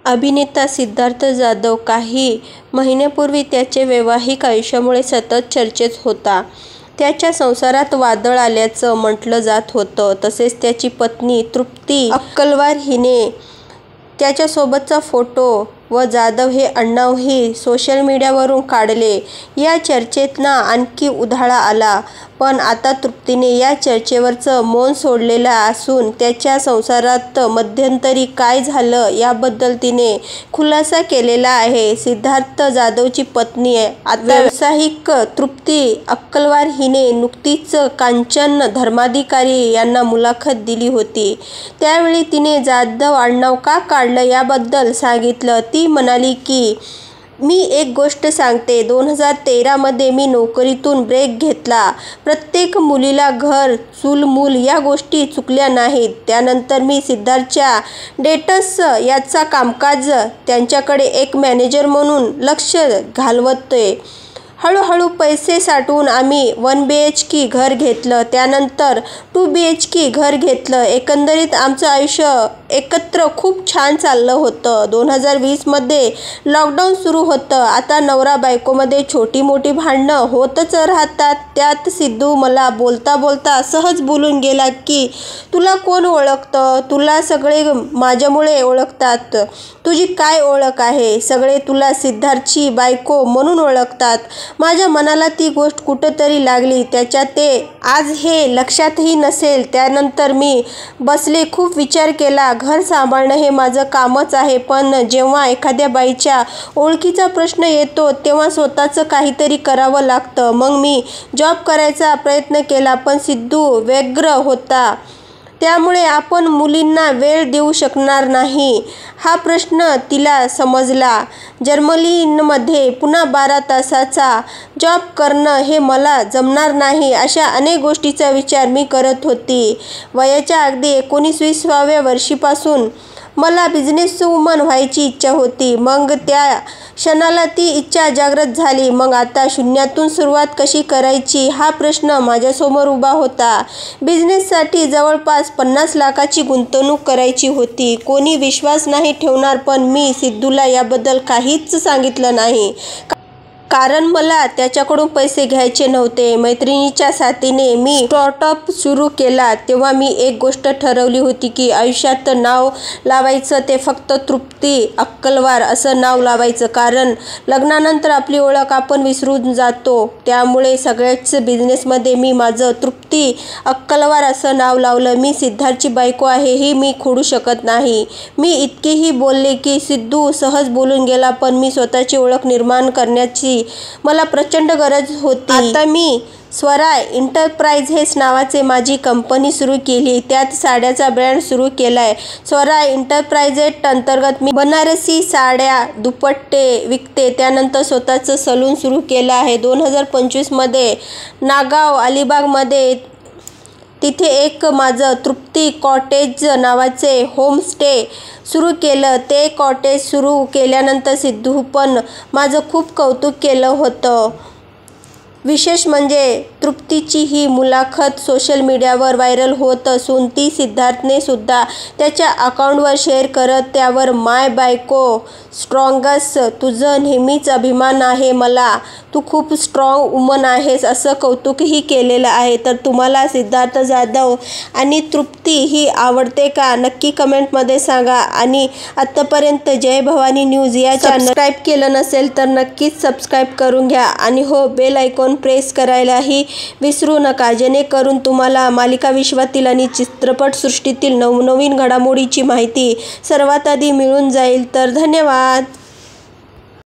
अभिनेता सिद्धार्थ जाधव काही महिन्यांपूर्वी त्याच्या वैवाहिक आयुष्यामुळे सतत चर्चेत होता. त्याच्या संसारात वादळ आल्याचं म्हटलं जात होतं. तसेच त्याची पत्नी तृप्ती अक्कलवार हिने त्याच्यासोबतचा फोटो व जाधव हे आडनावही सोशल मीडियावरून काढले. या चर्चेतनं आणखी उधाळा आला. पण आता तृप्तीने या चर्चेवरचं मौन सोडलेलं असून त्याच्या संसारात मध्यंतरी काय झालं याबद्दल तिने खुलासा केलेला आहे. सिद्धार्थ जाधवची पत्नी आता व्यावसायिक तृप्ती अक्कलवार हिने नुकतीच कांचन धर्माधिकारी यांना मुलाखत दिली होती. त्यावेळी तिने जाधव आडनाव का काढलं याबद्दल सांगितलं. ती म्हणाली की मी एक गोष्ट सांगते, 2013 मध्ये मी नोकरीतून ब्रेक घेतला. प्रत्येक मुलीला घर, चूल, मूल या गोष्टी चुकल्या नाहीत. त्यानंतर मी सिद्धार्थच्या डेट्स याचा कामकाज त्यांच्याकडे एक मॅनेजर म्हणून लक्ष घालवतोय. हळूहळू पैसे साठवून आम्ही 1 BHK घर घेतलं. त्यानंतर 2 BHK घर घेतलं. एकंदरीत आमचं आयुष्य एकत्र खूप छान चाललं होतं. 2020 मध्ये लॉकडाऊन सुरू होतं. आता नवरा बायकोमध्ये छोटी मोठी भांडणं होतच राहतात. त्यात सिद्धू मला बोलता बोलता सहज बोलून गेला की तुला कोण ओळखतं? तुला सगळे माझ्यामुळे ओळखतात. तुझी काय ओळख आहे? सगळे तुला सिद्धार्थची बायको म्हणून ओळखतात. माझ्या मनाला ती गोष्ट कुठंतरी लागली. त्याच्या ते आज हे लक्षातही नसेल. त्यानंतर मी बसले, खूप विचार केला. घर सांभाळणं हे माझं कामच आहे. पण जेव्हा एखाद्या बाईच्या ओळखीचा प्रश्न येतो तेव्हा स्वतःचं काहीतरी करावं लागतं. मग मी जॉब करायचा प्रयत्न केला. पण सिद्धू व्यग्र होता. त्यामुळे आपण मुलींना वेळ देऊ शकणार नाही हा प्रश्न तिला समजला. जर्मनीमध्ये पुन्हा 12 तासाचा जॉब करणं हे मला जमणार नाही. अशा अनेक गोष्टींचा विचार मी करत होती. वयाच्या अगदी 19व्या वर्षीपासून मला बिझनेसवुमन व्हायची इच्छा होती. मग त्या क्षणाला ती इच्छा जागृत झाली. मग आता शून्यातून सुरुवात कशी करायची हा प्रश्न माझ्यासमोर उभा होता. बिझनेससाठी जवळपास 50 लाखाची गुंतवणूक करायची होती. कोणी विश्वास नाही ठेवणार, पण मी सिद्धूला याबद्दल काहीच सांगितलं नाही. कारण मला त्याच्याकडून पैसे घ्यायचे नव्हते. मैत्रिणीच्या साथीने मी स्टार्टअप सुरू केला. तेव्हा मी एक गोष्ट ठरवली होती की आयुष्यात नाव लावायचं ते फक्त तृप्ती अक्कलवार असं नाव लावायचं. कारण लग्नानंतर आपली ओळख आपण विसरून जातो. त्यामुळे सगळ्याच बिझनेसमध्ये मी माझं तृप्ती अक्कलवार असं नाव लावलं. मी सिद्धार्थची बायको आहे ही मी खोडू शकत नाही. मी इतकेही बोलले की सिद्धू सहज बोलून गेला. पण मी स्वतःची ओळख निर्माण करण्याची मला प्रचंड गरज होती. आता मी स्वराय एंटरप्राइजेस नावाचे माझी कंपनी सुरू केली. त्यात साड्याचा ब्रँड सुरू केलाय. स्वराय एंटरप्राइजेस अंतर्गत मी बनारसी साड्या, दुपट्टे विकते. त्यानंतर स्वतःचं सलून सुरू केलं आहे. 2025 मध्ये नागाव अलिबागमध्ये तिथे एक माझं तृप्ती कॉटेज नावाचे होमस्टे सुरू केलं. ते कॉटेज सुरू केल्यानंतर सिद्धू पण माझं खूप कौतुक केलं होतं. विशेष म्हणजे तृप्तीची ही मुलाखत सोशल मीडियावर व्हायरल होत असून ती सिद्धार्थने सुद्धा त्याच्या अकाउंटवर शेअर करत त्यावर माय बायको स्ट्रॉंगस्ट, तुझं नेहमीच अभिमान आहे मला, तू खूप स्ट्रॉंग वुमन आहेस असं कौतुकही केलेलं आहे. तर तुम्हाला सिद्धार्थ जाधव आणि तृप्ती ही आवडते का? नक्की कमेंटमध्ये सांगा. आणि आत्तापर्यंत जय भवानी न्यूज या चॅनल सबस्क्राईब केलं नसेल तर नक्कीच सबस्क्राईब करून घ्या. आणि हो, बेल आयकॉन प्रेस करायलाही विसरू नका, जेणेकरून तुम्हाला मालिका विश्वातील आणि चित्रपटसृष्टीतील नवनवीन घडामोडीची माहिती सर्वात आधी मिळून जाईल. तर धन्यवाद.